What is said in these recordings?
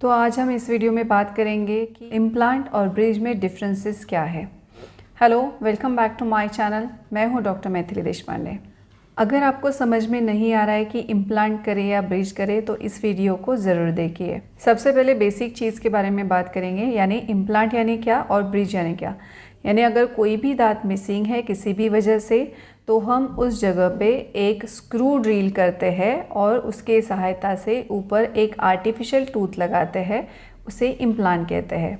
तो आज हम इस वीडियो में बात करेंगे कि इम्प्लांट और ब्रिज में डिफरेंसेस क्या है। Hello, welcome back to my channel. मैं हूं डॉक्टर मैथिली देशपांडे। अगर आपको समझ में नहीं आ रहा है कि इम्प्लांट करें या ब्रिज करें तो इस वीडियो को ज़रूर देखिए। सबसे पहले बेसिक चीज़ के बारे में बात करेंगे, यानी इम्प्लांट यानी क्या और ब्रिज यानी क्या। यानी अगर कोई भी दांत मिसिंग है किसी भी वजह से, तो हम उस जगह पे एक स्क्रू ड्रिल करते हैं और उसके सहायता से ऊपर एक आर्टिफिशियल टूथ लगाते हैं, उसे इम्प्लांट कहते हैं।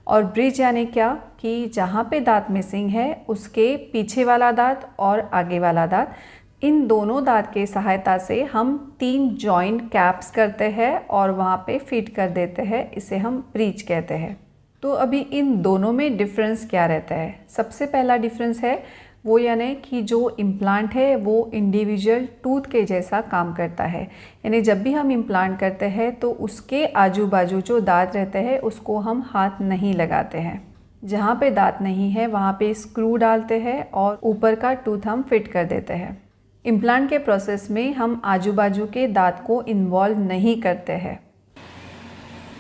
और ब्रिज यानी क्या कि जहाँ पे दांत मिसिंग है उसके पीछे वाला दांत और आगे वाला दांत, इन दोनों दांत के सहायता से हम 3 जॉइंट कैप्स करते हैं और वहाँ पे फिट कर देते हैं, इसे हम ब्रिज कहते हैं। तो अभी इन दोनों में डिफरेंस क्या रहता है? सबसे पहला डिफरेंस है वो, यानी कि जो इम्प्लांट है वो इंडिविजुअल टूथ के जैसा काम करता है। यानी जब भी हम इम्प्लांट करते हैं तो उसके आजू बाजू जो दांत रहते हैं उसको हम हाथ नहीं लगाते हैं। जहाँ पे दांत नहीं है वहाँ पे स्क्रू डालते हैं और ऊपर का टूथ हम फिट कर देते हैं। इम्प्लांट के प्रोसेस में हम आजू बाजू के दांत को इन्वॉल्व नहीं करते हैं।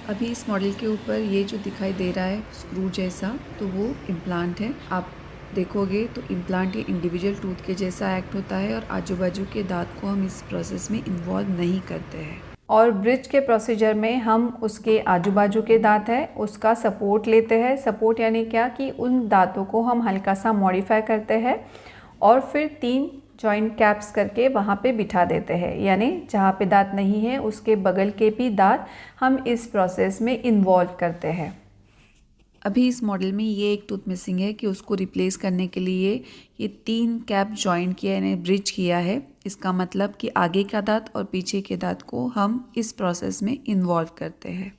अभी इस मॉडल के ऊपर ये जो दिखाई दे रहा है स्क्रू जैसा, तो वो इम्प्लांट है। आप देखोगे तो इम्प्लांट ये इंडिविजुअल टूथ के जैसा एक्ट होता है और आजू बाजू के दांत को हम इस प्रोसेस में इन्वॉल्व नहीं करते हैं। और ब्रिज के प्रोसीजर में हम उसके आजू बाजू के दांत है उसका सपोर्ट लेते हैं। सपोर्ट यानी क्या कि उन दांतों को हम हल्का सा मॉडिफाई करते हैं और फिर 3 जॉइंट कैप्स करके वहाँ पे बिठा देते हैं। यानी जहाँ पे दांत नहीं है उसके बगल के भी दांत हम इस प्रोसेस में इन्वॉल्व करते हैं। अभी इस मॉडल में ये एक टूथ मिसिंग है कि उसको रिप्लेस करने के लिए ये 3 कैप जॉइंट किया, यानी ब्रिज किया है। इसका मतलब कि आगे का दांत और पीछे के दांत को हम इस प्रोसेस में इन्वॉल्व करते हैं।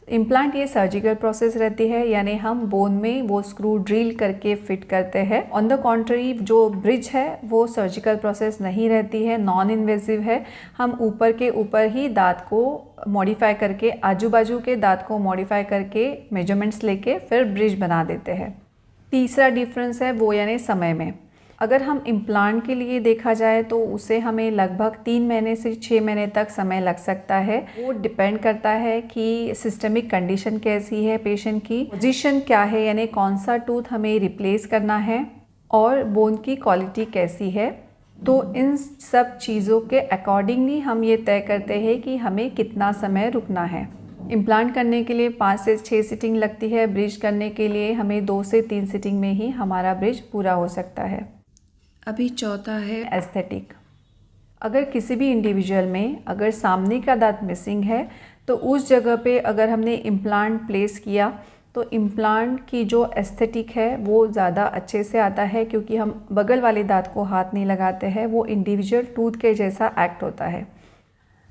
इम्प्लांट ये सर्जिकल प्रोसेस रहती है, यानी हम बोन में वो स्क्रू ड्रिल करके फिट करते हैं। ऑन द कॉन्ट्ररी जो ब्रिज है वो सर्जिकल प्रोसेस नहीं रहती है, नॉन इन्वेजिव है। हम ऊपर के ऊपर ही दांत को मॉडिफाई करके, आजू बाजू के दांत को मॉडिफाई करके मेजरमेंट्स लेके फिर ब्रिज बना देते हैं। तीसरा डिफरेंस है वो यानी समय में। अगर हम इम्प्लांट के लिए देखा जाए तो उसे हमें लगभग 3 महीने से 6 महीने तक समय लग सकता है। वो डिपेंड करता है कि सिस्टमिक कंडीशन कैसी है पेशेंट की, पोजीशन क्या है, यानी कौन सा टूथ हमें रिप्लेस करना है और बोन की क्वालिटी कैसी है। तो इन सब चीज़ों के अकॉर्डिंगली हम ये तय करते हैं कि हमें कितना समय रुकना है। इम्प्लांट करने के लिए 5 से 6 सिटिंग लगती है। ब्रिज करने के लिए हमें 2 से 3 सिटिंग में ही हमारा ब्रिज पूरा हो सकता है। अभी चौथा है एस्थेटिक। अगर किसी भी इंडिविजुअल में अगर सामने का दांत मिसिंग है तो उस जगह पे अगर हमने इम्प्लांट प्लेस किया तो इम्प्लांट की जो एस्थेटिक है वो ज़्यादा अच्छे से आता है, क्योंकि हम बगल वाले दांत को हाथ नहीं लगाते हैं, वो इंडिविजुअल टूथ के जैसा एक्ट होता है।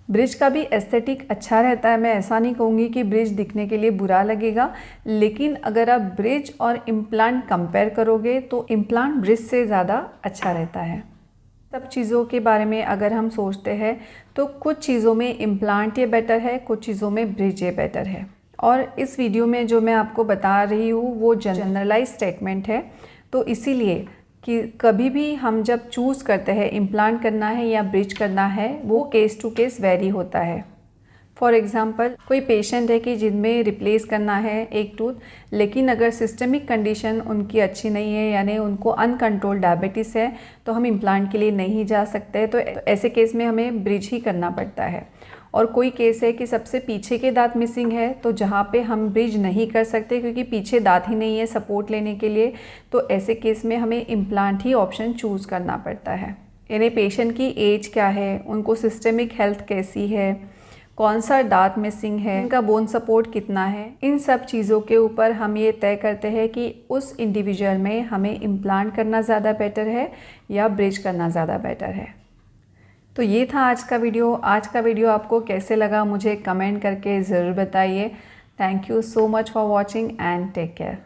ब्रिज का भी एस्थेटिक अच्छा रहता है। मैं ऐसा नहीं कहूँगी कि ब्रिज दिखने के लिए बुरा लगेगा, लेकिन अगर आप ब्रिज और इम्प्लांट कंपेयर करोगे तो इम्प्लांट ब्रिज से ज़्यादा अच्छा रहता है। सब चीज़ों के बारे में अगर हम सोचते हैं तो कुछ चीज़ों में इम्प्लांट ये बेटर है, कुछ चीज़ों में ब्रिज ये बेटर है। और इस वीडियो में जो मैं आपको बता रही हूँ वो जनरलाइज स्टेटमेंट है, तो इसीलिए कि कभी भी हम जब चूज़ करते हैं इम्प्लांट करना है या ब्रिज करना है, वो केस टू केस वेरी होता है। फॉर एग्ज़ाम्पल, कोई पेशेंट है कि जिनमें रिप्लेस करना है एक टूथ, लेकिन अगर सिस्टमिक कंडीशन उनकी अच्छी नहीं है, यानी उनको अनकंट्रोल डायबिटीज़ है, तो हम इम्प्लांट के लिए नहीं जा सकते। तो ऐसे केस में हमें ब्रिज ही करना पड़ता है। और कोई केस है कि सबसे पीछे के दांत मिसिंग है, तो जहाँ पे हम ब्रिज नहीं कर सकते क्योंकि पीछे दांत ही नहीं है सपोर्ट लेने के लिए, तो ऐसे केस में हमें इम्प्लांट ही ऑप्शन चूज़ करना पड़ता है। यानी पेशेंट की एज क्या है, उनको सिस्टमिक हेल्थ कैसी है, कौन सा दांत मिसिंग है, इनका बोन सपोर्ट कितना है, इन सब चीज़ों के ऊपर हम ये तय करते हैं कि उस इंडिविजुअल में हमें इम्प्लांट करना ज़्यादा बेटर है या ब्रिज करना ज़्यादा बेटर है। तो ये था आज का वीडियो। आज का वीडियो आपको कैसे लगा मुझे कमेंट करके ज़रूर बताइए। Thank you so much for watching and take care.